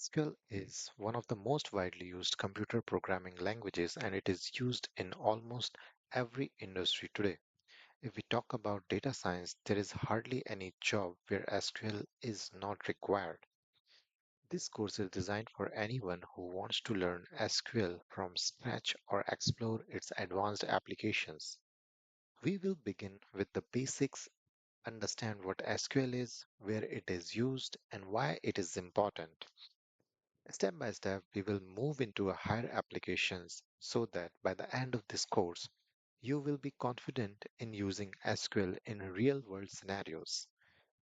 SQL is one of the most widely used computer programming languages and it is used in almost every industry today. If we talk about data science, there is hardly any job where SQL is not required. This course is designed for anyone who wants to learn SQL from scratch or explore its advanced applications. We will begin with the basics, understand what SQL is, where it is used, and why it is important. Step by step, we will move into a higher applications so that by the end of this course, you will be confident in using SQL in real world scenarios.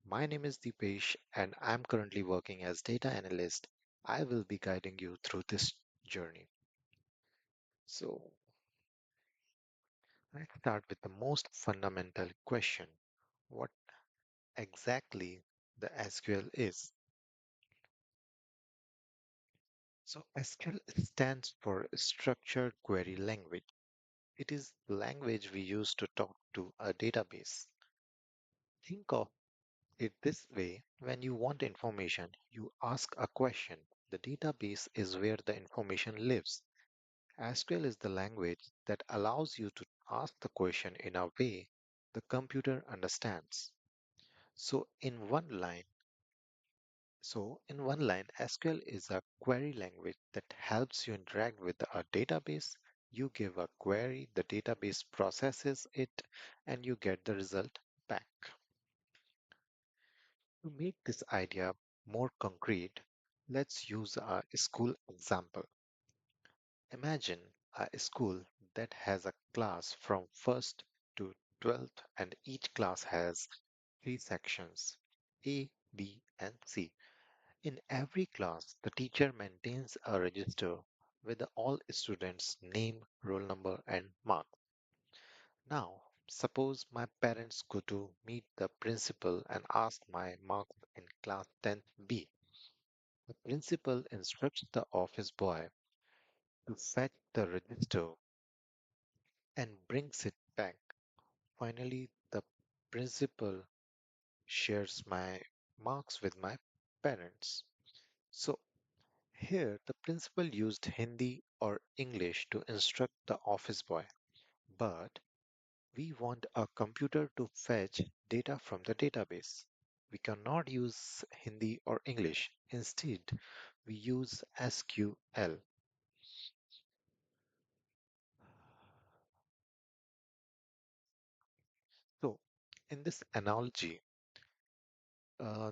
My name is Deepesh and I'm currently working as data analyst. I will be guiding you through this journey. So let's start with the most fundamental question. What exactly the SQL is? So SQL stands for Structured Query Language. It is the language we use to talk to a database. Think of it this way, when you want information, you ask a question. The database is where the information lives. SQL is the language that allows you to ask the question in a way the computer understands. So in one line, SQL is a query language that helps you interact with a database. You give a query, the database processes it, and you get the result back. To make this idea more concrete, let's use a school example. Imagine a school that has a class from 1st to 12th, and each class has three sections A, B, and C. In every class, the teacher maintains a register with all students' name, roll number, and mark. Now, suppose my parents go to meet the principal and ask my marks in class 10th B. The principal instructs the office boy to fetch the register and brings it back. Finally, the principal shares my marks with my parents. So, here, the principal used Hindi or English to instruct the office boy, but we want a computer to fetch data from the database. We cannot use Hindi or English. Instead, we use SQL. So, in this analogy, uh,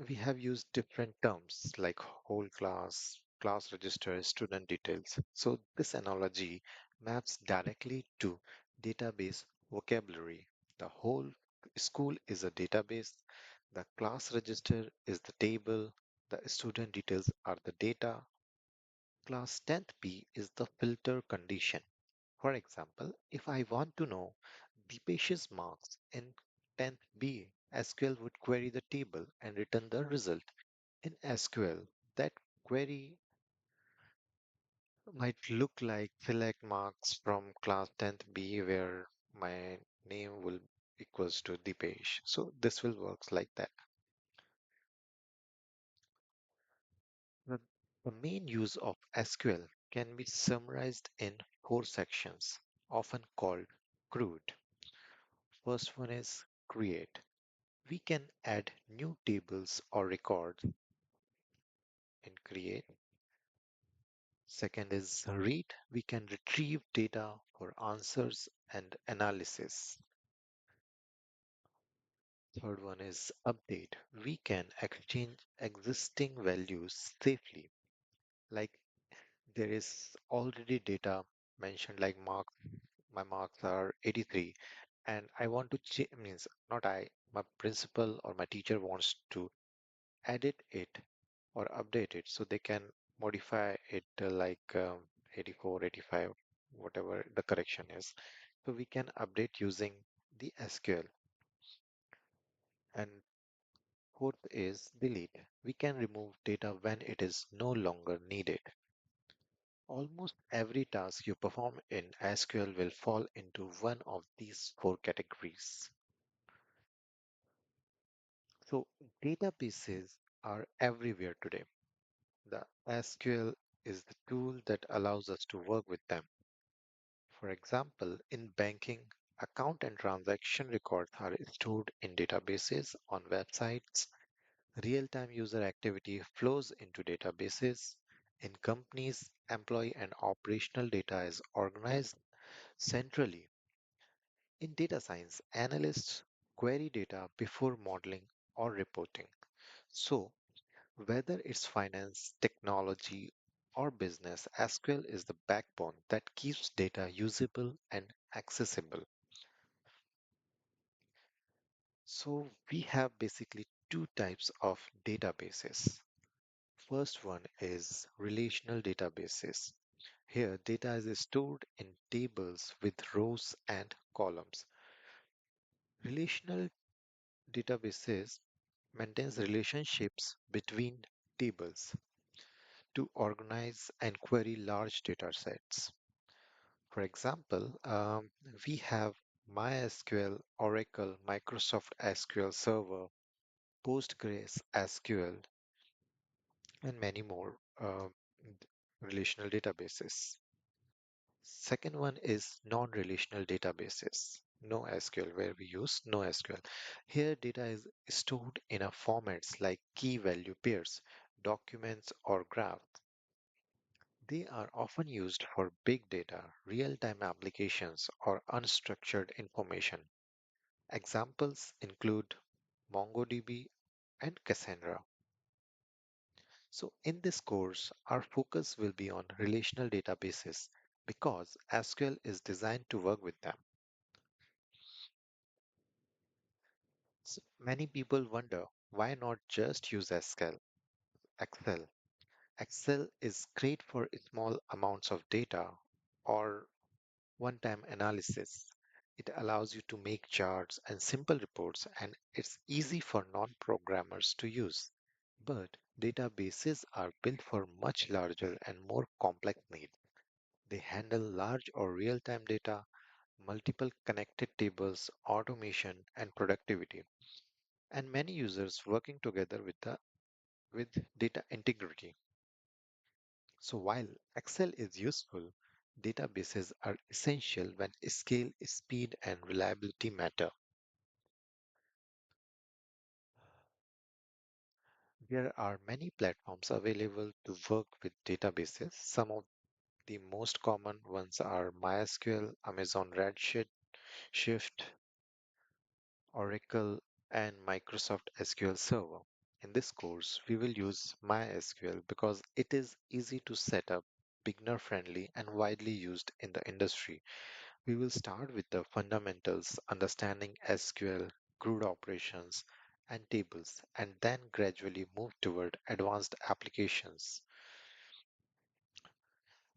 we have used different terms like whole class, class register, student details. So this analogy maps directly to database vocabulary. The whole school is a database. The class register is the table. The student details are the data. Class 10th B is the filter condition. For example, if I want to know Deepesh's marks in 10th B, SQL would query the table and return the result. In SQL, that query might look like select marks from class 10th B where my name will equals to Deepesh. So this will work like that. The, the main use of SQL can be summarized in four sections, often called CRUD. First one is create. We can add new tables or records in create. Second is read. We can retrieve data for answers and analysis. Third one is update. We can exchange existing values safely. Like there is already data mentioned like my marks are 83 and I want to change, means not I, my principal or my teacher wants to edit it or update it so they can modify it 84, 85, whatever the correction is. So we can update using the SQL. And fourth is delete. We can remove data when it is no longer needed. Almost every task you perform in SQL will fall into one of these four categories. So databases are everywhere today. The SQL is the tool that allows us to work with them. For example, in banking, account and transaction records are stored in databases on websites. Real-time user activity flows into databases. In companies, employee and operational data is organized centrally. In data science, analysts query data before modeling or reporting. So, whether it's finance, technology, or business, SQL is the backbone that keeps data usable and accessible. So, we have basically two types of databases. First one is relational databases. Here, data is stored in tables with rows and columns. Relational databases maintains relationships between tables to organize and query large data sets. For example, we have MySQL, Oracle, Microsoft SQL Server, Postgres SQL, and many more relational databases. Second one is non-relational databases, NoSQL, where we use NoSQL. Here, data is stored in a formats like key value pairs, documents, or graphs. They are often used for big data, real-time applications, or unstructured information. Examples include MongoDB and Cassandra. So in this course, our focus will be on relational databases because SQL is designed to work with them. So many people wonder why not just use SQL? Excel. Excel is great for small amounts of data or one-time analysis. It allows you to make charts and simple reports, and it's easy for non-programmers to use. But databases are built for much larger and more complex needs. They handle large or real-time data, multiple connected tables, automation, and productivity, and many users working together with data integrity. So while Excel is useful, databases are essential when scale, speed, and reliability matter. There are many platforms available to work with databases. Some of the most common ones are MySQL, Amazon Redshift, Shift, Oracle, and Microsoft SQL Server. In this course, we will use MySQL because it is easy to set up, beginner friendly, and widely used in the industry. We will start with the fundamentals, understanding SQL, CRUD operations, and tables, and then gradually move toward advanced applications.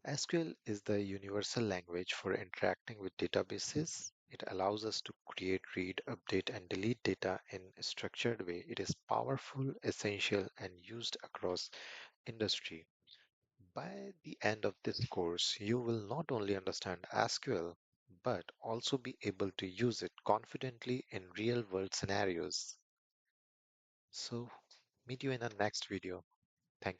SQL is the universal language for interacting with databases. It allows us to create, read, update, and delete data in a structured way. It is powerful, essential, and used across industry. By the end of this course, you will not only understand SQL, but also be able to use it confidently in real world scenarios. So, meet you in the next video. Thank you.